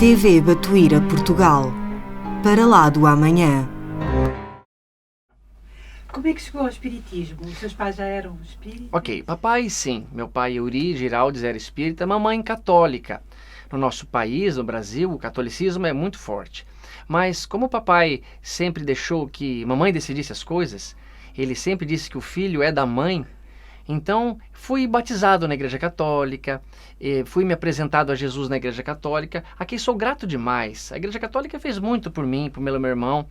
TV Batuíra Portugal. Para lá do amanhã. Como é que chegou ao espiritismo? Os seus pais já eram espíritas? Ok, papai sim. Meu pai, Euri Giraldes, era espírita, mamãe católica. No nosso país, no Brasil, o catolicismo é muito forte. Mas como o papai sempre deixou que mamãe decidisse as coisas, ele sempre disse que o filho é da mãe, então fui batizado na Igreja Católica, fui me apresentado a Jesus na Igreja Católica, a quem sou grato demais. A Igreja Católica fez muito por mim, por meu irmão,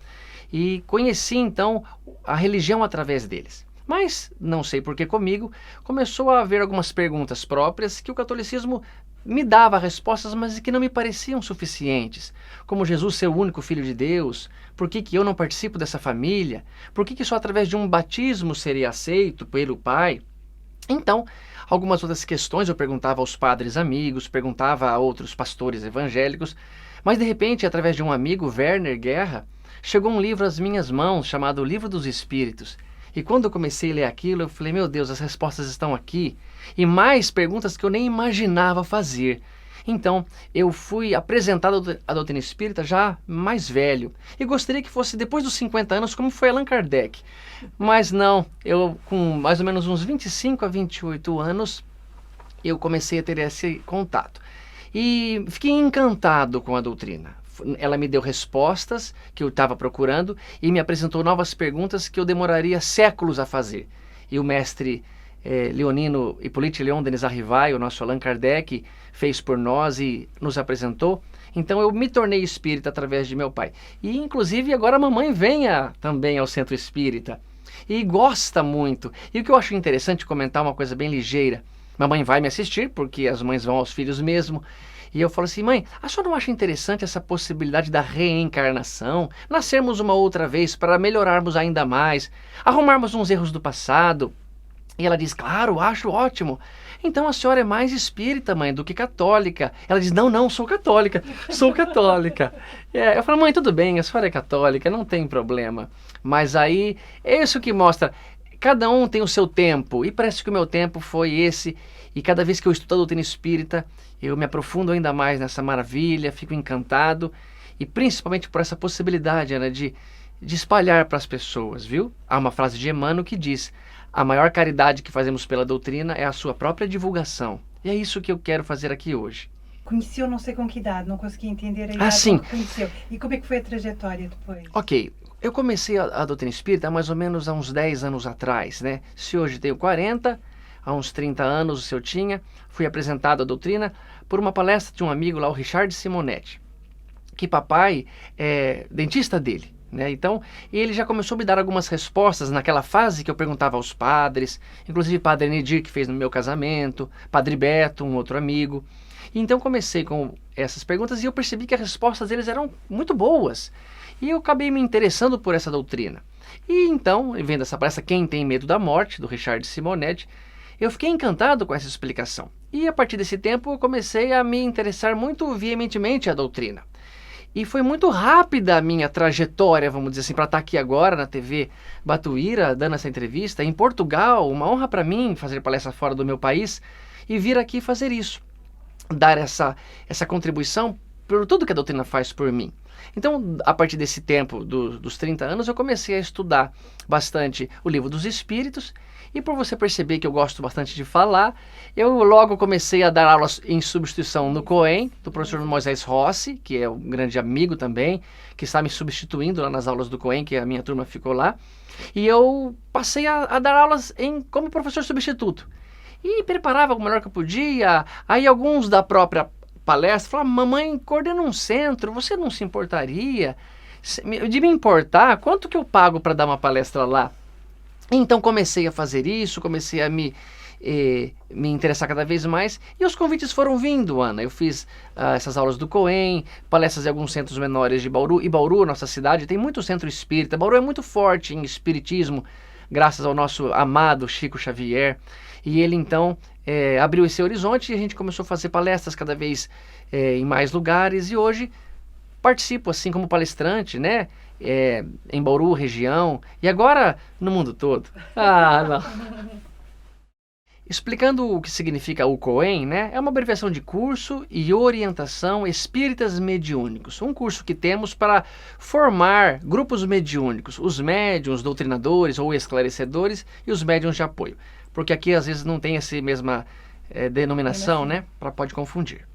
e conheci então a religião através deles. Mas, não sei por que comigo, começou a haver algumas perguntas próprias que o catolicismo me dava respostas, mas que não me pareciam suficientes. Como Jesus ser o único Filho de Deus, por que eu não participo dessa família? Por que só através de um batismo seria aceito pelo Pai? Então, algumas outras questões eu perguntava aos padres amigos, perguntava a outros pastores evangélicos, mas de repente, através de um amigo, Werner Guerra, chegou um livro às minhas mãos chamado Livro dos Espíritos. E quando eu comecei a ler aquilo, eu falei, meu Deus, as respostas estão aqui. E mais perguntas que eu nem imaginava fazer. Então, eu fui apresentado à doutrina espírita já mais velho. E gostaria que fosse depois dos 50 anos, como foi Allan Kardec. Mas não, eu com mais ou menos uns 25 a 28 anos, eu comecei a ter esse contato. E fiquei encantado com a doutrina. Ela me deu respostas que eu estava procurando e me apresentou novas perguntas que eu demoraria séculos a fazer. E o mestre Leonino Hippolyte Léon Denis Arrivai, o nosso Allan Kardec, fez por nós e nos apresentou. Então eu me tornei espírita através de meu pai. E inclusive agora a mamãe vem também ao centro espírita e gosta muito. E o que eu acho interessante comentar uma coisa bem ligeira. Mamãe vai me assistir, porque as mães vão aos filhos mesmo. E eu falo assim, mãe, a senhora não acha interessante essa possibilidade da reencarnação? Nascermos uma outra vez para melhorarmos ainda mais, arrumarmos uns erros do passado? E ela diz, claro, acho ótimo. Então a senhora é mais espírita, mãe, do que católica. Ela diz, não, sou católica, sou católica. Eu falo, mãe, tudo bem, a senhora é católica, não tem problema. Mas aí, é isso que mostra, cada um tem o seu tempo, e parece que o meu tempo foi esse. E cada vez que eu estudo a doutrina espírita, eu me aprofundo ainda mais nessa maravilha, fico encantado, e principalmente por essa possibilidade, Ana, de espalhar para as pessoas, viu? Há uma frase de Emmanuel que diz, a maior caridade que fazemos pela doutrina é a sua própria divulgação. E é isso que eu quero fazer aqui hoje. Conheceu não sei com que idade, não consegui entender a idade. Sim. Conheceu. E como é que foi a trajetória depois? Ok, eu comecei a doutrina espírita há mais ou menos há uns 10 anos atrás, né? Se hoje tenho 40... Há uns 30 anos, se eu tinha, fui apresentado à doutrina por uma palestra de um amigo lá, o Richard Simonetti, que papai é dentista dele, né? Então, ele já começou a me dar algumas respostas naquela fase que eu perguntava aos padres, inclusive Padre Nedir, que fez no meu casamento, Padre Beto, um outro amigo. E então comecei com essas perguntas e eu percebi que as respostas deles eram muito boas. E eu acabei me interessando por essa doutrina. E então, vendo essa palestra Quem Tem Medo da Morte, do Richard Simonetti, eu fiquei encantado com essa explicação. E a partir desse tempo eu comecei a me interessar muito veementemente à doutrina. E foi muito rápida a minha trajetória, vamos dizer assim, para estar aqui agora na TV Batuíra, dando essa entrevista. Em Portugal, uma honra para mim fazer palestra fora do meu país e vir aqui fazer isso. Dar essa contribuição por tudo que a doutrina faz por mim. Então, a partir desse tempo, dos 30 anos, eu comecei a estudar bastante o Livro dos Espíritos. E por você perceber que eu gosto bastante de falar, eu logo comecei a dar aulas em substituição no COEM, do professor Moisés Rossi, que é um grande amigo também, que está me substituindo lá nas aulas do COEM, que a minha turma ficou lá. E eu passei a dar aulas como professor substituto. E preparava o melhor que eu podia. Aí alguns da própria palestra falavam, mamãe, coordena um centro, você não se importaria de me importar? Quanto que eu pago para dar uma palestra lá? Então comecei a fazer isso, comecei a me interessar cada vez mais e os convites foram vindo, Ana. Eu fiz essas aulas do COEM, palestras em alguns centros menores de Bauru. E Bauru, nossa cidade, tem muito centro espírita. Bauru é muito forte em espiritismo, graças ao nosso amado Chico Xavier. E ele então abriu esse horizonte e a gente começou a fazer palestras cada vez em mais lugares. E hoje participo assim como palestrante, né? Em Bauru, região, e agora no mundo todo. Não. Explicando o que significa o COEM, né? É uma abreviação de Curso e Orientação Espíritas Mediúnicos. Um curso que temos para formar grupos mediúnicos, os médiuns, doutrinadores ou esclarecedores e os médiuns de apoio. Porque aqui às vezes não tem essa mesma denominação, né? Pode confundir.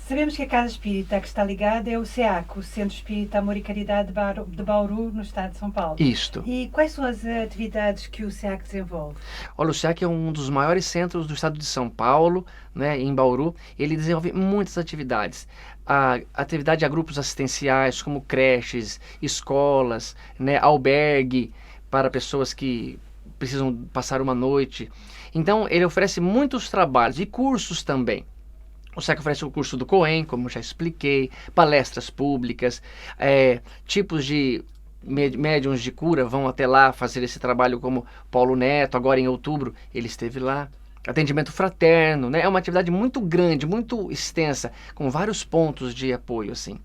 Sabemos que a Casa Espírita que está ligada é o SEAC, o Centro Espírita Amor e Caridade de Bauru, no estado de São Paulo. Isto. E quais são as atividades que o SEAC desenvolve? Olha, o SEAC é um dos maiores centros do estado de São Paulo, né, em Bauru. Ele desenvolve muitas atividades. A atividade a grupos assistenciais, como creches, escolas, né, albergue para pessoas que precisam passar uma noite. Então, ele oferece muitos trabalhos e cursos também. O SEAC oferece o curso do COEM, como já expliquei, palestras públicas, tipos de médiuns de cura vão até lá fazer esse trabalho, como Paulo Neto, agora em outubro ele esteve lá. Atendimento fraterno, né? É uma atividade muito grande, muito extensa, com vários pontos de apoio, assim.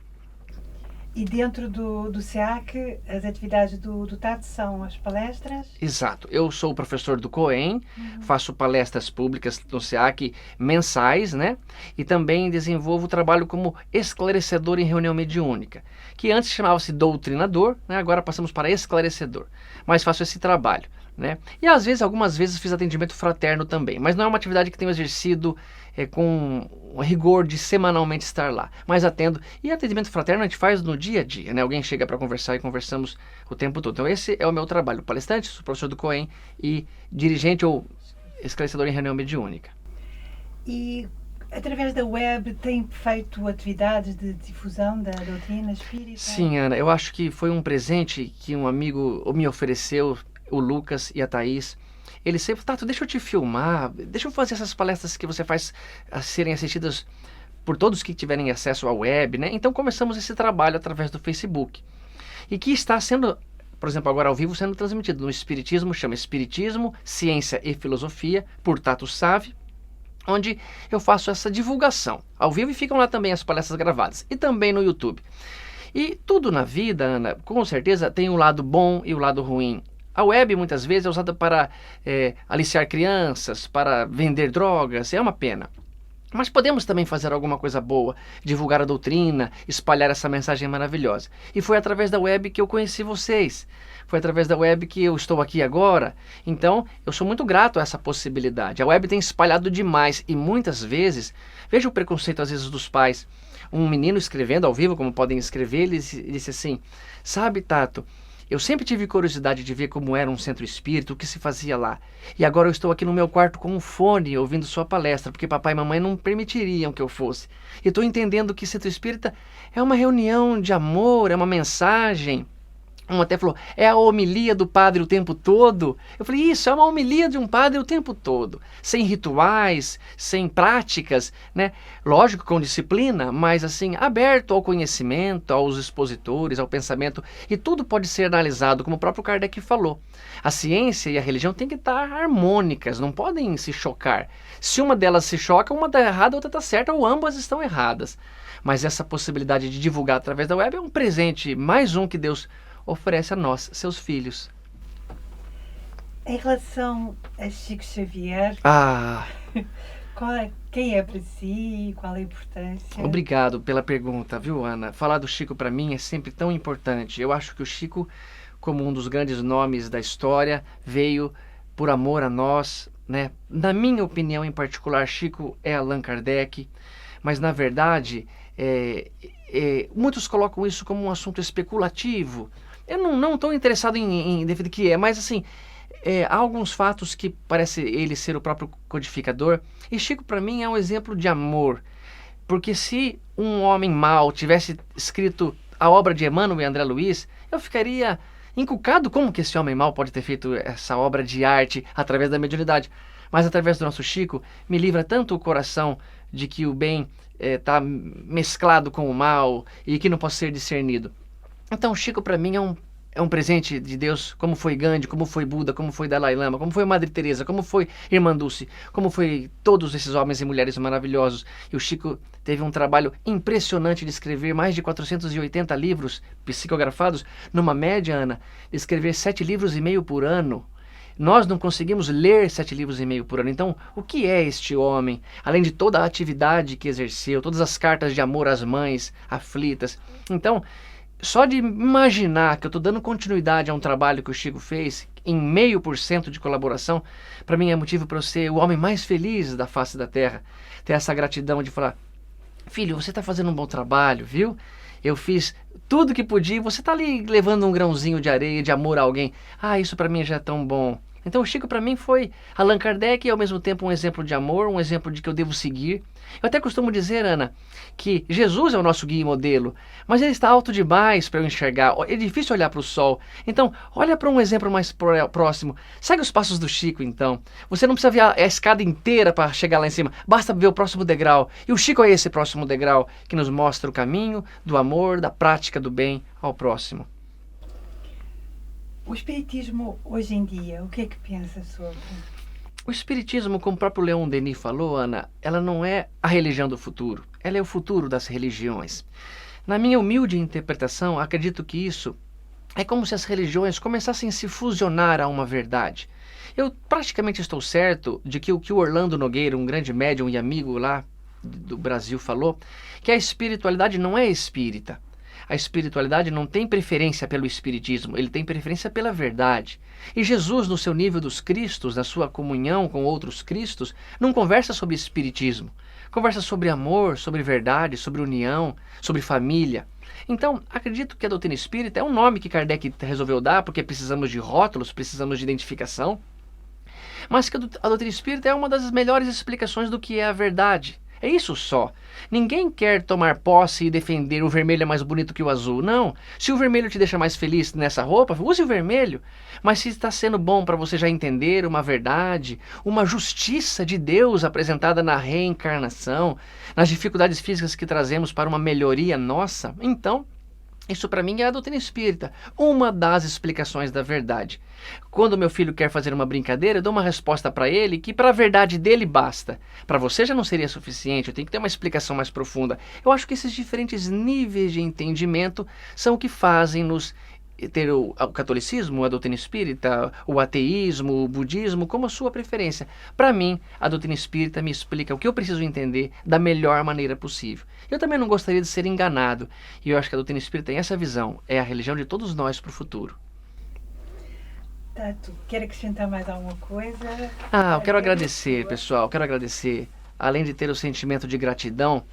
E dentro do SEAC, as atividades do TAT são as palestras? Exato. Eu sou professor do COEM, faço palestras públicas no SEAC mensais, né? E também desenvolvo trabalho como esclarecedor em reunião mediúnica, que antes chamava-se doutrinador, né? Agora passamos para esclarecedor. Mas faço esse trabalho, né? E às vezes, algumas vezes fiz atendimento fraterno também, mas não é uma atividade que tenho exercido com rigor de semanalmente estar lá, mas atendo. E atendimento fraterno a gente faz no dia a dia, né? Alguém chega para conversar e conversamos o tempo todo. Então esse é o meu trabalho, palestrante, sou professor do COEM e dirigente ou esclarecedor em reunião mediúnica. E através da web tem feito atividades de difusão da doutrina espírita? Sim, Ana, eu acho que foi um presente que um amigo me ofereceu, o Lucas e a Thaís. Ele sempre, Tato, deixa eu te filmar, deixa eu fazer essas palestras que você faz serem assistidas por todos que tiverem acesso à web, né? Então começamos esse trabalho através do Facebook. E que está sendo, por exemplo, agora ao vivo, sendo transmitido no Espiritismo, chama Espiritismo, Ciência e Filosofia, por Tato Save, onde eu faço essa divulgação ao vivo e ficam lá também as palestras gravadas. E também no YouTube. E tudo na vida, Ana, com certeza tem um lado bom e o lado ruim. A web muitas vezes é usada para aliciar crianças, para vender drogas, é uma pena. Mas podemos também fazer alguma coisa boa, divulgar a doutrina, espalhar essa mensagem maravilhosa. E foi através da web que eu conheci vocês. Foi através da web que eu estou aqui agora. Então, eu sou muito grato a essa possibilidade. A web tem espalhado demais e muitas vezes, veja o preconceito às vezes dos pais. Um menino escrevendo ao vivo, como podem escrever, ele disse assim, sabe, Tato, eu sempre tive curiosidade de ver como era um centro espírita, o que se fazia lá. E agora eu estou aqui no meu quarto com um fone, ouvindo sua palestra, porque papai e mamãe não permitiriam que eu fosse. E estou entendendo que centro espírita é uma reunião de amor, é uma mensagem. Um até falou, é a homilia do padre o tempo todo. Eu falei, isso, é uma homilia de um padre o tempo todo. Sem rituais, sem práticas, né? Lógico, com disciplina, mas assim, aberto ao conhecimento, aos expositores, ao pensamento. E tudo pode ser analisado, como o próprio Kardec falou. A ciência e a religião têm que estar harmônicas, não podem se chocar. Se uma delas se choca, uma está errada, a outra está certa, ou ambas estão erradas. Mas essa possibilidade de divulgar através da web é um presente, mais um que Deus oferece a nós, seus filhos. Em relação a Chico Xavier, quem é para si? Qual a importância? Obrigado pela pergunta, viu, Ana? Falar do Chico para mim é sempre tão importante. Eu acho que o Chico, como um dos grandes nomes da história, veio por amor a nós, né? Na minha opinião, em particular, Chico é Allan Kardec, mas na verdade, muitos colocam isso como um assunto especulativo. Eu não estou interessado em definir o que é, mas assim, há alguns fatos que parece ele ser o próprio codificador. E Chico, para mim, é um exemplo de amor. Porque se um homem mau tivesse escrito a obra de Emmanuel e André Luiz, eu ficaria encucado como que esse homem mau pode ter feito essa obra de arte através da mediunidade. Mas através do nosso Chico, me livra tanto o coração de que o bem está mesclado com o mal e que não pode ser discernido. Então, Chico, para mim, é um presente de Deus, como foi Gandhi, como foi Buda, como foi Dalai Lama, como foi Madre Teresa, como foi Irmã Dulce, como foi todos esses homens e mulheres maravilhosos. E o Chico teve um trabalho impressionante de escrever mais de 480 livros psicografados, numa média, Ana, de escrever 7,5 livros por ano. Nós não conseguimos ler 7,5 livros por ano. Então, o que é este homem? Além de toda a atividade que exerceu, todas as cartas de amor às mães aflitas. Então, só de imaginar que eu estou dando continuidade a um trabalho que o Chico fez, em 0,5% de colaboração, para mim é motivo para eu ser o homem mais feliz da face da terra. Ter essa gratidão de falar, filho, você está fazendo um bom trabalho, viu? Eu fiz tudo que podia e você está ali levando um grãozinho de areia, de amor a alguém. Ah, isso para mim já é tão bom. Então o Chico para mim foi Allan Kardec e ao mesmo tempo um exemplo de amor, um exemplo de que eu devo seguir. Eu até costumo dizer, Ana, que Jesus é o nosso guia e modelo, mas ele está alto demais para eu enxergar. É difícil olhar para o sol. Então, olha para um exemplo mais próximo. Segue os passos do Chico, então. Você não precisa ver a escada inteira para chegar lá em cima. Basta ver o próximo degrau. E o Chico é esse próximo degrau que nos mostra o caminho do amor, da prática do bem ao próximo. O espiritismo hoje em dia, o que é que pensa sobre? O espiritismo, como o próprio Leon Denis falou, Ana, ela não é a religião do futuro. Ela é o futuro das religiões. Na minha humilde interpretação, acredito que isso é como se as religiões começassem a se fusionar a uma verdade. Eu praticamente estou certo de que o que o Orlando Nogueira, um grande médium e amigo lá do Brasil, falou, que a espiritualidade não é espírita. A espiritualidade não tem preferência pelo espiritismo, ele tem preferência pela verdade. E Jesus, no seu nível dos Cristos, na sua comunhão com outros Cristos, não conversa sobre espiritismo. Conversa sobre amor, sobre verdade, sobre união, sobre família. Então, acredito que a doutrina espírita é um nome que Kardec resolveu dar, porque precisamos de rótulos, precisamos de identificação. Mas que a doutrina espírita é uma das melhores explicações do que é a verdade. É isso só. Ninguém quer tomar posse e defender o vermelho é mais bonito que o azul. Não. Se o vermelho te deixa mais feliz nessa roupa, use o vermelho. Mas se está sendo bom para você já entender uma verdade, uma justiça de Deus apresentada na reencarnação, nas dificuldades físicas que trazemos para uma melhoria nossa, então isso para mim é a doutrina espírita, uma das explicações da verdade. Quando meu filho quer fazer uma brincadeira, eu dou uma resposta para ele que para a verdade dele basta. Para você já não seria suficiente, eu tenho que ter uma explicação mais profunda. Eu acho que esses diferentes níveis de entendimento são o que fazem nos ter o catolicismo, a doutrina espírita, o ateísmo, o budismo, como a sua preferência. Para mim, a doutrina espírita me explica o que eu preciso entender da melhor maneira possível. Eu também não gostaria de ser enganado, e eu acho que a doutrina espírita tem essa visão, é a religião de todos nós para o futuro. Tato, quer acrescentar mais alguma coisa? Eu quero agradecer, pessoal, quero agradecer, além de ter o sentimento de gratidão,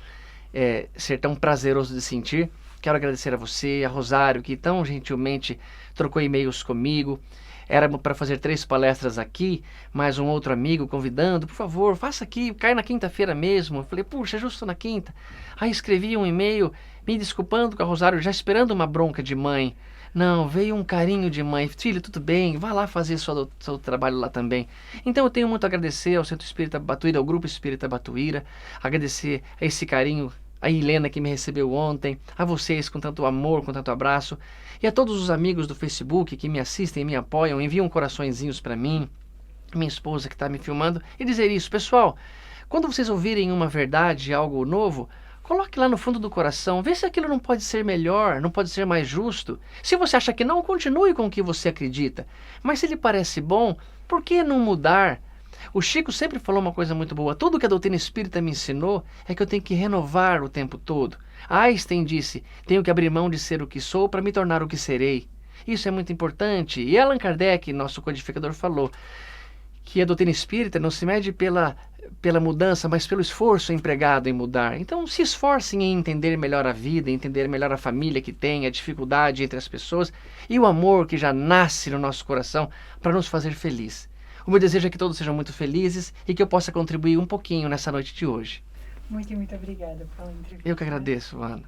ser tão prazeroso de sentir, quero agradecer a você, a Rosário, que tão gentilmente trocou e-mails comigo. Era para fazer 3 palestras aqui, mais um outro amigo convidando, por favor, faça aqui, cai na quinta-feira mesmo. Eu falei, puxa, justo na quinta. Aí escrevi um e-mail me desculpando com a Rosário, já esperando uma bronca de mãe. Não, veio um carinho de mãe. Filho, tudo bem, vá lá fazer seu trabalho lá também. Então eu tenho muito a agradecer ao Centro Espírita Batuíra, ao Grupo Espírita Batuíra, agradecer a esse carinho, a Helena que me recebeu ontem, a vocês com tanto amor, com tanto abraço, e a todos os amigos do Facebook que me assistem, me apoiam, enviam coraçõezinhos para mim, minha esposa que está me filmando, e dizer isso, pessoal, quando vocês ouvirem uma verdade, algo novo, coloque lá no fundo do coração, vê se aquilo não pode ser melhor, não pode ser mais justo. Se você acha que não, continue com o que você acredita, mas se lhe parece bom, por que não mudar? O Chico sempre falou uma coisa muito boa. Tudo que a doutrina espírita me ensinou é que eu tenho que renovar o tempo todo. Einstein disse, tenho que abrir mão de ser o que sou para me tornar o que serei. Isso é muito importante. E Allan Kardec, nosso codificador, falou que a doutrina espírita não se mede pela mudança, mas pelo esforço empregado em mudar. Então se esforcem em entender melhor a vida, entender melhor a família que tem, a dificuldade entre as pessoas e o amor que já nasce no nosso coração para nos fazer feliz. O meu desejo é que todos sejam muito felizes e que eu possa contribuir um pouquinho nessa noite de hoje. Muito obrigada pela entrevista. Eu que agradeço, Ana.